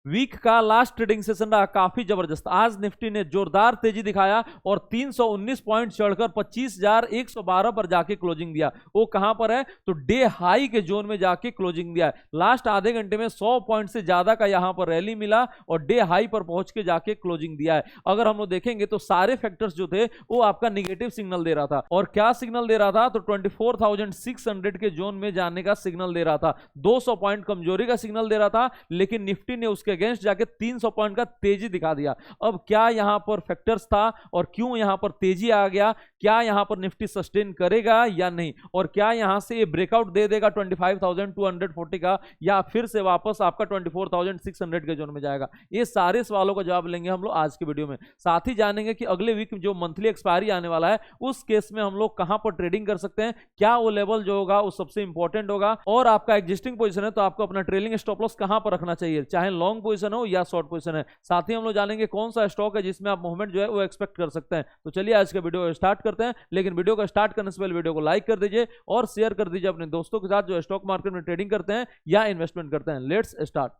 Week का last trading session रहा काफी जबरदस्त। आज निफ्टी ने जोरदार तेजी दिखाया और 319 पॉइंट चढ़कर 25,112 पर जाके क्लोजिंग दिया। वो कहां पर है? तो डे हाई के जोन में जाके क्लोजिंग दिया है। लास्ट आधे घंटे में 100 पॉइंट से ज्यादा का यहां पर रैली मिला और डे हाई पर पहुंच के जाके क्लोजिंग दिया है। अगर हम लोग देखेंगे तो सारे फैक्टर्स जो थे वो आपका निगेटिव सिग्नल दे रहा था। और क्या सिग्नल दे रहा था? तो 24,600 के जोन में जाने का सिग्नल दे रहा था। 200 पॉइंट कमजोरी का सिग्नल दे रहा था, लेकिन निफ्टी ने उसके अगेंस्ट जाके 300 पॉइंट का तेजी दिखा दिया। अब क्या यहां पर फैक्टर्स था और क्यों यहां पर तेजी आ गया? क्या यहां पर निफ्टी सस्टेन करेगा या नहीं, और क्या यहां से ये ब्रेकआउट दे देगा 25,240 का, या फिर से वापस आपका 24,600 के जोन में जाएगा? ये सारे सवालों का जवाब लेंगे हम लोग आज की वीडियो में। साथ ही जानेंगे कि अगले वीक जो मंथली एक्सपायरी आने वाला है उस केस में हम लोग कहां पर ट्रेडिंग कर सकते हैं, क्या वो लेवल जो होगा वो सबसे इंपॉर्टेंट होगा, और आपका एग्जिस्टिंग पोजीशन है तो आपको अपना ट्रेलिंग स्टॉप लॉस कहां पर रखना चाहिए, चाहे लॉन्ग पोजीशन हो या शॉर्ट पोजीशन है। साथ ही हम लोग जानेंगे कौन सा स्टॉक है जिसमें आप मूवमेंट जो है वो एक्सपेक्ट कर सकते हैं। तो चलिए आज का वीडियो स्टार्ट करते हैं, लेकिन वीडियो को स्टार्ट करने से पहले वीडियो को लाइक कर दीजिए और शेयर कर दीजिए अपने दोस्तों के साथ जो स्टॉक मार्केट में ट्रेडिंग करते हैं या इन्वेस्टमेंट करते हैं। Let's start.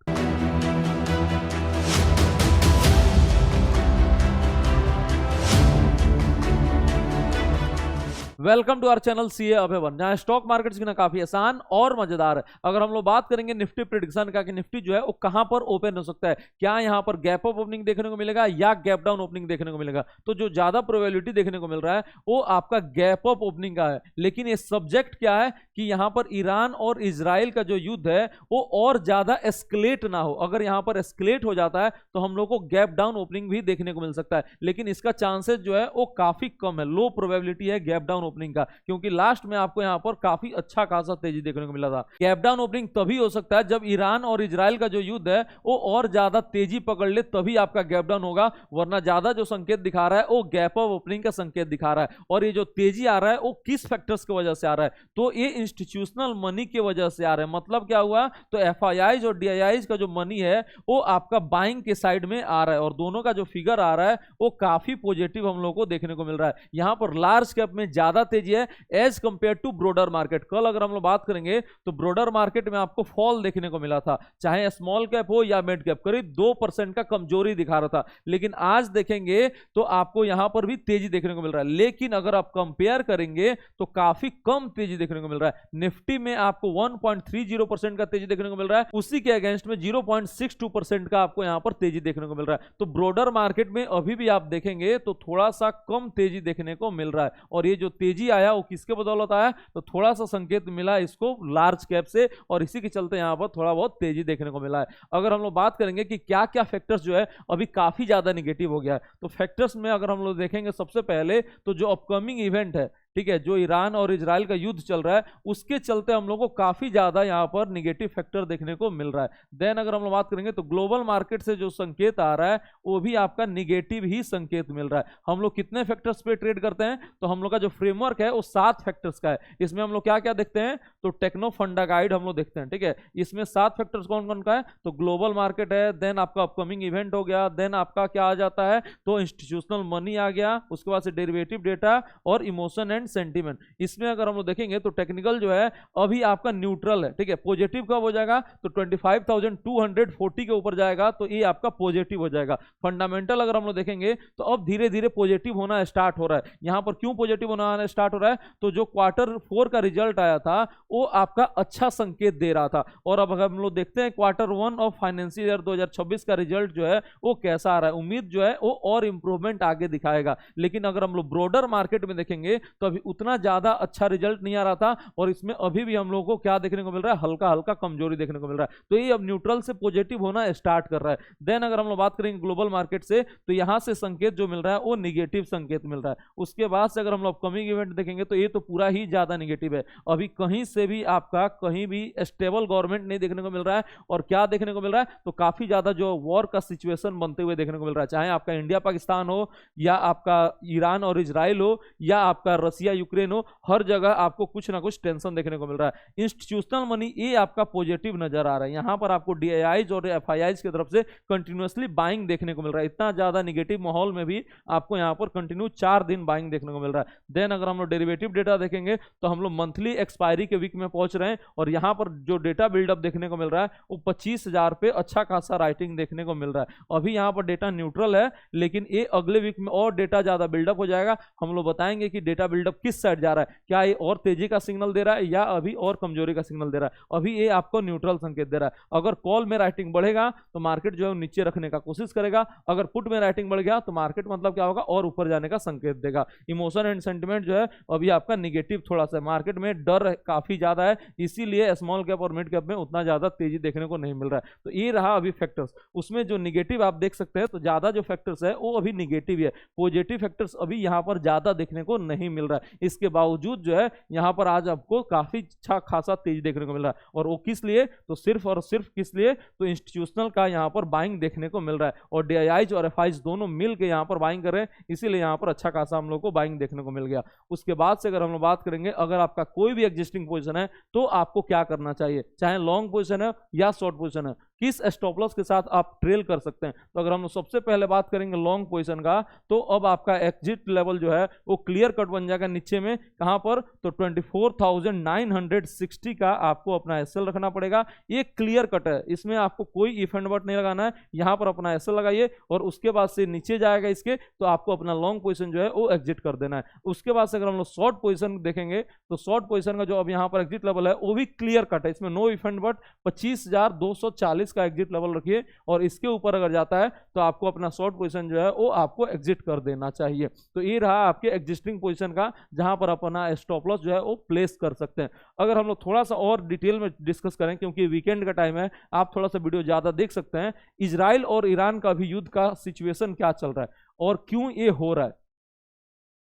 Welcome to our channel CA Abhay one, जहां स्टॉक मार्केट सीखना काफी आसान और मजेदार है। अगर हम लोग बात करेंगे निफ्टी प्रेडिक्शन का कि निफ्टी जो है वो कहां पर ओपन हो सकता है, क्या यहां पर गैप अप ओपनिंग देखने को मिलेगा या गैप डाउन ओपनिंग देखने को मिलेगा, तो जो ज्यादा प्रोबेबिलिटी देखने को मिल रहा है वो आपका गैप अप ओपनिंग का है। लेकिन ये सब्जेक्ट क्या है कि यहां पर ईरान और इजराइल का जो युद्ध है वो और ज्यादा एस्केलेट ना हो। अगर यहां पर एस्केलेट हो जाता है तो हम लोग को गैप डाउन ओपनिंग भी देखने को मिल सकता है, लेकिन इसका चांसेस जो है वो काफी कम है, लो प्रोबेबिलिटी है गैप डाउन ओपनिंग का, क्योंकि लास्ट में आपको यहां पर काफी अच्छा खासा तेजी देखने को मिला था। गैप डाउन ओपनिंग तभी हो सकता है जब ईरान और इजराइल का जो युद्ध है वो और ज्यादा तेजी पकड़ ले, तभी आपका गैप डाउन होगा, वरना ज्यादा जो संकेत दिखा रहा है वो गैप अप ओपनिंग का संकेत दिखा रहा है। और ये जो तेजी आ रहा है वो किस फैक्टर्स की वजह से आ रहा है? तो ये इंस्टीट्यूशनल मनी की वजह से आ रहा है। मतलब क्या हुआ? तो एफआईआईज और डीआईआईज का जो मनी है वो आपका बाइंग के साइड में आ रहा है, और दोनों का जो फिगर आ रहा है वो काफी पॉजिटिव हम लोग को देखने को मिल रहा है। यहां पर लार्ज कैप में ज्यादा तेजी है as compare to broader market. कल अगर हम लोग बात करेंगे तो ब्रोडर मार्केट में आपको फॉल देखने को मिला था, चाहे स्मॉल कैप हो या मिड कैप, करीब 2% का कमजोरी दिखा रहा था। लेकिन आज देखेंगे तो आपको यहां पर भी तेजी देखने को मिल रहा है, लेकिन अगर आप कंपेयर करेंगे तो काफी कम तेजी देखने को मिल रहा है। निफ्टी में आपको 1.30% का तेजी देखने को मिल रहा है, उसी के अगेंस्ट में 0.62% का आपको यहां पर तेजी देखने को मिल रहा है। तो ब्रोडर मार्केट में अभी भी आप देखेंगे तो थोड़ा सा कम तेजी देखने को मिल रहा है, और ये जो तेजी आया वो किसके बदौलत आया? तो थोड़ा सा संकेत मिला इसको लार्ज कैप से, और इसी के चलते यहां पर थोड़ा बहुत तेजी देखने को मिला है। अगर हम लोग बात करेंगे कि क्या क्या फैक्टर्स जो है अभी काफी ज्यादा निगेटिव हो गया है, तो फैक्टर्स में अगर हम लोग देखेंगे सबसे पहले तो जो अपकमिंग इवेंट है, ठीक है, जो ईरान और इजराइल का युद्ध चल रहा है उसके चलते हम लोग को काफी ज्यादा यहां पर निगेटिव फैक्टर देखने को मिल रहा है। देन अगर हम लोग बात करेंगे तो ग्लोबल मार्केट से जो संकेत आ रहा है वो भी आपका निगेटिव ही संकेत मिल रहा है। हम लोग कितने फैक्टर्स पे ट्रेड करते हैं? तो हम लोग का जो फ्रेमवर्क है वो 7 फैक्टर्स का है। इसमें हम लोग क्या क्या देखते हैं? तो टेक्नो फंडा गाइड हम लोग देखते हैं, ठीक है। इसमें 7 फैक्टर्स कौन कौन का है? तो ग्लोबल मार्केट है, देन आपका अपकमिंग इवेंट हो गया, देन आपका क्या आ जाता है? तो इंस्टीट्यूशनल मनी आ गया, उसके बाद से डेरिवेटिव डेटा और इमोशन एंड सेंटीमेंट। इसमें अगर हम लोग देखेंगे तो टेक्निकल जो है अभी आपका न्यूट्रल है, ठीक है। पॉजिटिव कब हो जाएगा? तो 25,240 के ऊपर जाएगा तो ये आपका पॉजिटिव हो जाएगा। फंडामेंटल अगर हम लोग देखेंगे तो अब धीरे धीरे पॉजिटिव होना स्टार्ट हो रहा है। यहां पर क्यों पॉजिटिव होना स्टार्ट हो रहा है? तो जो Q4 का रिजल्ट आया था वो आपका अच्छा संकेत दे रहा था, और अब अगर हम लोग देखते हैं Q1 ऑफ फाइनेंशियल ईयर 2026 का रिजल्ट जो है वो कैसा आ रहा है, उम्मीद जो है वो और इंप्रूवमेंट आगे दिखाएगा। लेकिन अगर हम लोग ब्रॉडर मार्केट में देखेंगे तो अभी उतना ज्यादा अच्छा रिजल्ट नहीं आ रहा था, और इसमें अभी भी हम लोगों को क्या देखने को मिल रहा है? हल्का हल्का कमजोरी देखने को मिल रहा है। तो ये अब न्यूट्रल से पॉजिटिव होना स्टार्ट कर रहा है। देन अगर हम लोग बात करेंगे ग्लोबल मार्केट से तो यहां से संकेत जो मिल रहा है वो निगेटिव संकेत मिल रहा है। उसके बाद से अगर हम लोग अपकमिंग इवेंट देखेंगे तो ये तो पूरा ही ज्यादा निगेटिव है। अभी कहीं से भी आपका कहीं भी स्टेबल गवर्नमेंट नहीं देखने को मिल रहा है, और क्या देखने को मिल रहा है? तो काफी ज्यादा जो वॉर का सिचुएशन बनते हुए देखने को मिल रहा है, चाहे आपका इंडिया पाकिस्तान हो या आपका ईरान और इजराइल हो या आपका रसिया रसिया यूक्रेन हो, हर जगह आपको कुछ ना कुछ टेंशन देखने को मिल रहा है। इंस्टीट्यूशनल मनी ये आपका पॉजिटिव नजर आ रहा है, यहाँ पर आपको DIIs और FIIs की तरफ से कंटिन्यूअसली बाइंग देखने को मिल रहा है। इतना ज्यादा निगेटिव माहौल में भी आपको यहाँ पर कंटिन्यू 4 दिन बाइंग देखने को मिल रहा है। देन अगर हम लोग डेरिवेटिव डेटा देखेंगे तो हम लोग मंथली एक्सपायरी के वीक में पहुंच रहे हैं और यहाँ पर जो डेटा बिल्डअप देखने को मिल रहा है वो 25,000 पे अच्छा खासा राइटिंग देखने को मिल रहा है। अभी यहाँ पर डेटा न्यूट्रल है, लेकिन ये अगले वीक में और डेटा ज्यादा बिल्डअप हो जाएगा। हम लोग बताएंगे कि डेटा बिल्डअप किस साइड जा रहा है, क्या ये और तेजी का सिग्नल दे रहा है या अभी और कमजोरी का सिग्नल दे रहा है। अभी ये आपको न्यूट्रल संकेत दे रहा है। अगर कॉल में राइटिंग बढ़ेगा तो मार्केट जो है नीचे रखने का कोशिश करेगा, अगर पुट में राइटिंग बढ़ गया तो मार्केट मतलब क्या होगा, और ऊपर जाने का संकेत देगा। इमोशन एंड सेंटिमेंट जो है अभी आपका निगेटिव थोड़ा सा, मार्केट में डर काफी ज्यादा है, इसीलिए स्मॉल कैप और मिड कैप में उतना ज्यादा तेजी देखने को नहीं मिल रहा है। तो ये रहा अभी फैक्टर्स, उसमें जो निगेटिव आप देख सकते हैं तो ज्यादा जो फैक्टर्स है वो अभी निगेटिव है, पॉजिटिव फैक्टर्स अभी यहाँ पर ज्यादा देखने को नहीं मिल रहा है। इसके बावजूद जो है यहाँ पर आज आपको काफी अच्छा खासा तेजी देखने को मिल रहा है, और वो किस लिए, तो सिर्फ और सिर्फ किस लिए, तो इंस्टीट्यूशनल का यहाँ पर बाइंग देखने को मिल रहा है, और DIIs और FIs दोनों मिल के यहाँ पर बाइंग कर रहे हैं, इसीलिए यहाँ पर अच्छा खासा हम लोग को बाइंग देखने को मिल गया। उसके बाद से अगर हम लोग बात करेंगे, अगर आपका कोई भी एग्जिस्टिंग पोजीशन है तो आपको क्या करना चाहिए, चाहे लॉन्ग पोजीशन है या शॉर्ट पोजीशन है, किस स्टॉप लॉस के साथ आप ट्रेल कर सकते हैं। तो अगर हम सबसे पहले बात करेंगे लॉन्ग पोजीशन का, तो अब आपका एग्जिट लेवल जो है वो क्लियर कट बन जाएगा नीचे में, कहां पर, तो 24,960 का आपको अपना एसएल रखना पड़ेगा। ये क्लियर कट है, इसमें आपको कोई इफ एंड बट नहीं लगाना है, यहां पर अपना एसएल लगाइए और उसके बाद से नीचे जाएगा इसके, तो आपको अपना लॉन्ग पोजीशन जो है वो एग्जिट कर देना है। उसके बाद से अगर हम लोग शॉर्ट पोजीशन देखेंगे तो शॉर्ट पोजीशन का जो अब यहां पर एग्जिट लेवल है वो भी क्लियर कट है, इसमें नो इफ एंड बट 25,240 का एग्जिट लेवल रखिए, और इसके ऊपर अगर जाता है तो आपको अपना शॉर्ट पोजीशन जो है वो आपको एग्जिट कर देना चाहिए। तो ये रहा आपके एग्जिस्टिंग पोजीशन का, जहां पर अपना स्टॉप लॉस जो है वो प्लेस कर सकते हैं। अगर हम लोग थोड़ा सा और डिटेल में डिस्कस करें, क्योंकि वीकेंड का टाइम है, आप थोड़ा सा वीडियो ज्यादा देख सकते हैं, इजराइल और ईरान का भी युद्ध का सिचुएशन क्या चल रहा है और क्यों ये हो रहा है,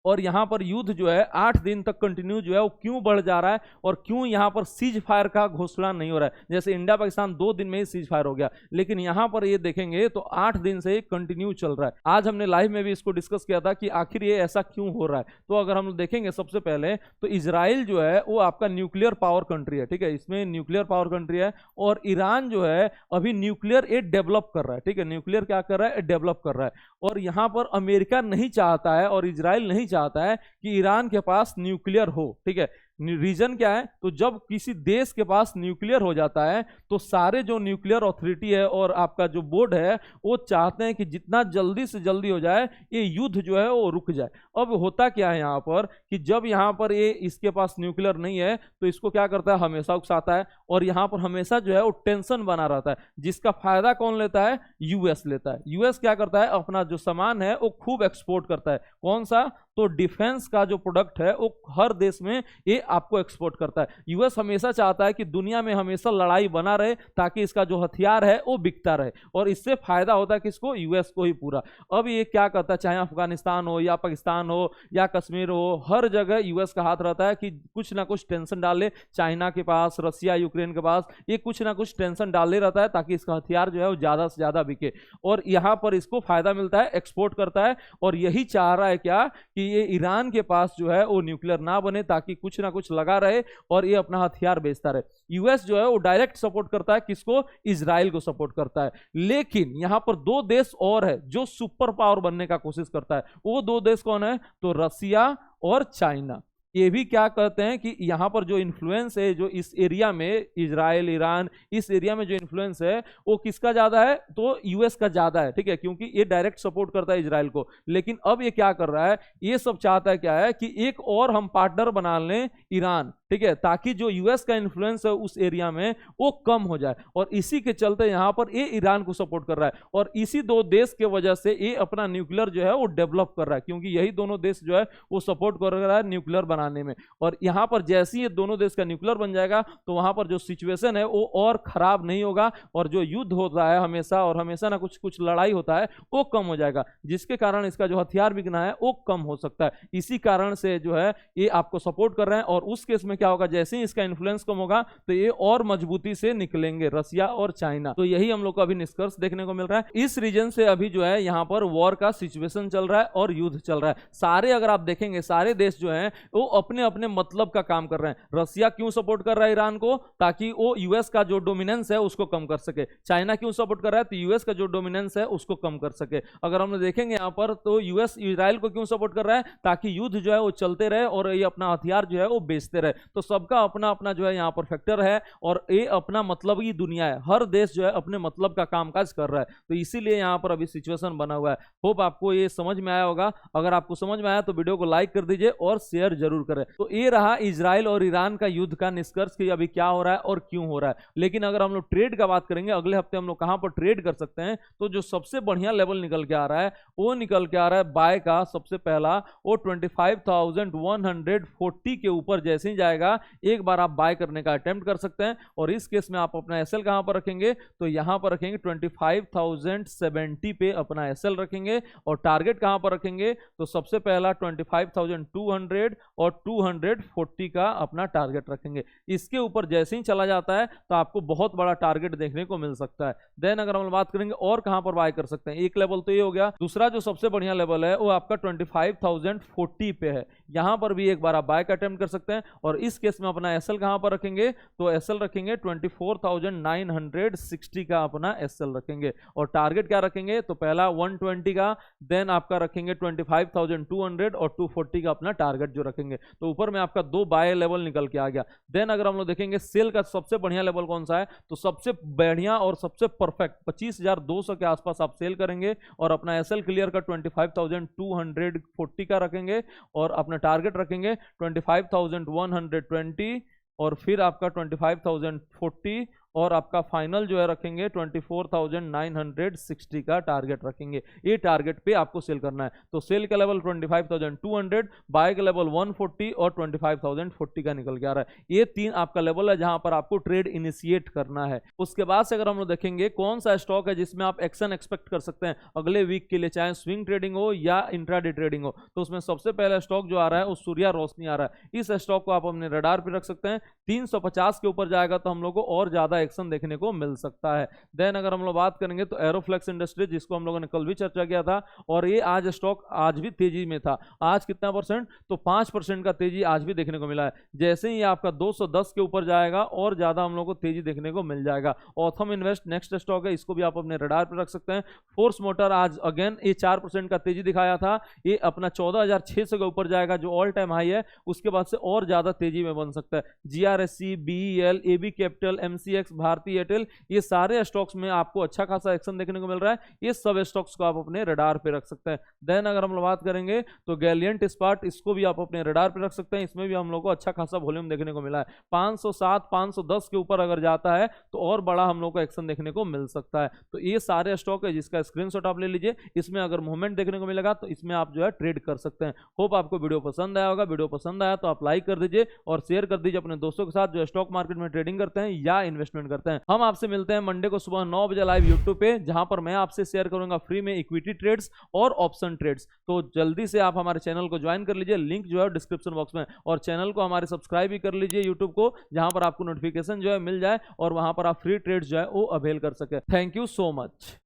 और यहां पर युद्ध जो है 8 दिन तक कंटिन्यू जो है वो क्यों बढ़ जा रहा है, और क्यों यहां पर सीज फायर का घोषणा नहीं हो रहा है। जैसे इंडिया पाकिस्तान 2 दिन में ही सीज फायर हो गया, लेकिन यहां पर ये देखेंगे तो 8 दिन से कंटिन्यू चल रहा है। आज हमने लाइव में भी इसको डिस्कस किया था कि आखिर ये ऐसा क्यों हो रहा है। तो अगर हम देखेंगे सबसे पहले तो इजराइल जो है वो आपका न्यूक्लियर पावर कंट्री है, ठीक है, इसमें न्यूक्लियर पावर कंट्री है, और ईरान जो है अभी न्यूक्लियर ये डेवलप कर रहा है, ठीक है, न्यूक्लियर क्या कर रहा है, डेवलप कर रहा है। और यहां पर अमेरिका नहीं चाहता है और इजराइल नहीं चाहता है कि ईरान के पास न्यूक्लियर हो, ठीक है। रीजन क्या है, तो जब किसी देश के पास न्यूक्लियर हो जाता है तो सारे जो न्यूक्लियर अथॉरिटी है और आपका जो बोर्ड है वो चाहते हैं कि जितना जल्दी से जल्दी हो जाए ये युद्ध जो है वो रुक जाए। अब होता क्या है यहाँ पर कि जब यहाँ पर ये इसके पास न्यूक्लियर नहीं है तो इसको क्या करता है, हमेशा उकसाता है, और यहाँ पर हमेशा जो है वो टेंशन बना रहता है, जिसका फायदा कौन लेता है, यूएस लेता है। यूएस क्या करता है, अपना जो सामान है वो खूब एक्सपोर्ट करता है, कौन सा, तो डिफेंस का जो प्रोडक्ट है वो हर देश में ये आपको एक्सपोर्ट करता है। यूएस हमेशा चाहता है कि दुनिया में हमेशा लड़ाई बना रहे, ताकि इसका जो हथियार है वो बिकता रहे, और इससे फायदा होता है किसको, यूएस को ही पूरा। अब ये क्या करता है, चाहे अफगानिस्तान हो या पाकिस्तान हो या कश्मीर हो, हर जगह यूएस का हाथ रहता है कि कुछ ना कुछ टेंशन डाले, चाइना के पास, रसिया यूक्रेन के पास, ये कुछ ना कुछ टेंशन डाले रहता है ताकि इसका हथियार जो है वो ज्यादा से ज्यादा बिके, और यहां पर इसको फायदा मिलता है, एक्सपोर्ट करता है। और यही चाह रहा है क्या, कि ये ईरान के पास जो है वो न्यूक्लियर ना बने, ताकि कुछ ना कुछ लगा रहे और ये अपना हथियार बेचता रहे। यूएस जो है वो डायरेक्ट सपोर्ट करता है किसको, इजराइल को सपोर्ट करता है। लेकिन यहां पर 2 देश और है जो सुपर पावर बनने का कोशिश करता है, वो 2 देश कौन है, तो रसिया और चाइना। ये भी क्या कहते हैं कि यहाँ पर जो इन्फ्लुएंस है, जो इस एरिया में इजराइल ईरान इस एरिया में जो इन्फ्लुएंस है वो किसका ज्यादा है, तो यूएस का ज्यादा है, ठीक है, क्योंकि ये डायरेक्ट सपोर्ट करता है इजराइल को। लेकिन अब ये क्या कर रहा है, ये सब चाहता है क्या है कि एक और हम पार्टनर बना लें ईरान, ठीक है, ताकि जो यूएस का इन्फ्लुएंस है उस एरिया में वो कम हो जाए, और इसी के चलते यहाँ पर ये ईरान को सपोर्ट कर रहा है, और इसी 2 देश के वजह से ये अपना न्यूक्लियर जो है वो डेवलप कर रहा है, क्योंकि यही दोनों देश जो है वो सपोर्ट कर रहा है न्यूक्लियर बनाने में। और यहां पर जैसे ही ये दोनों देश का न्यूक्लियर बन जाएगा तो वहां पर जो सिचुएशन है वो और खराब नहीं होगा, और जो युद्ध होता है हमेशा और हमेशा ना कुछ कुछ लड़ाई होता है वो कम हो जाएगा, जिसके कारण इसका जो हथियार बिकना है वो कम हो सकता है। इसी कारण से जो है ये आपको सपोर्ट कर रहे हैं। और उस केस में क्या होगा, जैसे ही इसका इन्फ्लुएंस कम होगा तो ये और मजबूती से निकलेंगे, रसिया और चाइना। तो यही हम लोग को अभी निष्कर्ष देखने को मिल रहा है। इस रीजन से अभी जो है यहाँ पर वॉर का सिचुएशन चल रहा है और युद्ध चल रहा है। सारे अगर आप देखेंगे सारे देश जो हैं वो अपने अपने मतलब का काम कर रहे हैं। रसिया क्यों सपोर्ट कर रहा है ईरान को, ताकि वो यूएस का जो डोमिनेंस है उसको कम कर सके। चाइना क्यों सपोर्ट कर रहा है, तो यूएस का जो डोमिनेंस है उसको कम कर सके। अगर हम देखेंगे यहाँ पर तो यूएस इजराइल को क्यों सपोर्ट कर रहा है, ताकि युद्ध जो है वो चलते रहे और ये अपना हथियार जो है वो बेचते रहे। तो सबका अपना अपना जो है यहाँ पर फैक्टर है और ये अपना मतलब की दुनिया है। हर देश जो है अपने मतलब का कामकाज कर रहा है, तो इसीलिए यहाँ पर अभी सिचुएशन बना हुआ है। होप आपको ये समझ में आया होगा। अगर आपको समझ में आया तो वीडियो को लाइक कर दीजिए और शेयर जरूर करें। तो ये रहा इजराइल और ईरान का युद्ध का निष्कर्ष कि अभी क्या हो रहा है और क्यों हो रहा है। लेकिन अगर हम लोग ट्रेड का बात करेंगे, अगले हफ्ते हम लोग कहां पर ट्रेड कर सकते हैं, तो जो सबसे बढ़िया लेवल निकल के आ रहा है वो निकल के आ रहा है बाय का। सबसे पहला वो 25,140 के ऊपर जैसे ही जाएगा एक बार आप बाय करने का अटेम्प्ट कर सकते हैं। और इस केस में आप अपना एसएल कहां पर रखेंगे, तो यहां पर रखेंगे 25,070 पे अपना एसएल रखेंगे। और टारगेट कहां पर रखेंगे, तो सबसे पहला 25,200 और 240 का अपना टारगेट रखेंगे। इसके ऊपर जैसे ही चला जाता है तो आपको बहुत बड़ा टारगेट देखने को मिल सकता है। देन अगर हम बात करेंगे और कहां पर बाय कर सकते हैं, एक लेवल तो ये हो गया। दूसरा जो सबसे बढ़िया लेवल है वो आपका 25,040 पे है, यहां पर भी एक बार आप बाय का अटेम्प्ट कर सकते हैं। और इस केस में अपना एसएल कहां पर रखेंगे, तो एसएल रखेंगे 24,960 का अपना एसएल रखेंगे। और टारगेट क्या रखेंगे, तो पहला 120 का, देन आपका रखेंगे 25,200 और 240 का अपना टारगेट जो रखेंगे। तो ऊपर में आपका दो बाय लेवल निकल के आ गया। देन अगर हम लोग देखेंगे सेल का सबसे बढ़िया लेवल कौन सा है, तो सबसे बढ़िया और सबसे परफेक्ट 25,200 के आसपास आप सेल करेंगे और अपना एसएल क्लियर का 25,240 का रखेंगे और अपना टारगेट रखेंगे 25,120 और फिर आपका 25,040 और आपका फाइनल जो है रखेंगे 24,960 का टारगेट रखेंगे। ये टारगेट पे आपको सेल करना है। तो सेल का लेवल 25,200, बाय का लेवल 140 और 25,040 का निकल के आ रहा है। ये तीन आपका लेवल है जहां पर आपको ट्रेड इनिशिएट करना है। उसके बाद से अगर हम लोग देखेंगे कौन सा स्टॉक है जिसमें आप एक्शन एक्सपेक्ट कर सकते हैं अगले वीक के लिए, चाहे स्विंग ट्रेडिंग हो या इंट्राडे ट्रेडिंग हो, तो उसमें सबसे पहला स्टॉक जो आ रहा है वो सूर्या रोशनी आ रहा है। इस स्टॉक को आप अपने रडार पे रख सकते हैं। 350 के ऊपर जाएगा तो हम लोग को और ज्यादा एक्शन देखने को मिल सकता है। देन अगर हम लोग बात करेंगे तो एरोफ्लेक्स इंडस्ट्रीज, जिसको हम लोगों ने कल भी चर्चा किया था, और ये आज स्टॉक आज भी तेजी में था। आज कितना परसेंट, तो 5% का तेजी आज भी देखने को मिला है। जैसे ही आपका 210 के ऊपर जाएगा और ज्यादा हम लोग को तेजी देखने को मिल जाएगा। ऑथम इन्वेस्ट नेक्स्ट स्टॉक है, इसको भी आप अपने रडार पर रख सकते हैं। फोर्स मोटर आज अगेन ये 4% का तेजी दिखाया था, ये अपना 14,600 के ऊपर जाएगा जो ऑल टाइम हाई है। उसके बाद से और ज्यादा तेजी में बन सकता है। GRSC, BEL, AB capital, MCX, Bharti Airtel, ये सारे स्टॉक्स में आपको अच्छा खासा एक्शन देखने को मिल रहा है। ये सब स्टॉक्स को आप अपने रडार पे रख सकते हैं। देन अगर हम लोग बात करेंगे तो गैलियंट इस्पात, इसको भी आप अपने रडार पे रख सकते हैं। इसमें भी हम लोग को अच्छा खासा वॉल्यूम देखने को मिला है। 507, 510 के ऊपर अगर जाता है तो और बड़ा हम लोग को एक्शन देखने को मिल सकता है। तो ये सारे स्टॉक है जिसका स्क्रीनशॉट आप ले लीजिए। इसमें अगर मूवमेंट देखने को मिलेगा तो इसमें आप जो है ट्रेड कर सकते हैं। होप आपको वीडियो पसंद आया होगा। वीडियो पसंद आया तो आप लाइक कर दीजिए और शेयर कर दीजिए अपने दोस्तों के साथ जो स्टॉक मार्केट में ट्रेडिंग करते हैं या इन्वेस्टमेंट करते हैं। हम आपसे मिलते हैं मंडे को सुबह 9 बजे लाइव यूट्यूब पे, जहां पर मैं आपसे शेयर करूंगा फ्री में इक्विटी ट्रेड्स और ऑप्शन ट्रेड्स। तो जल्दी से आप हमारे चैनल को ज्वाइन कर लीजिए, लिंक जो है डिस्क्रिप्शन बॉक्स में, और चैनल को हमारे सब्सक्राइब भी कर लीजिए यूट्यूब को, जहां पर आपको नोटिफिकेशन जो है मिल जाए और वहां पर आप फ्री ट्रेड्स जो है वो अवेल कर सके। Thank you so much.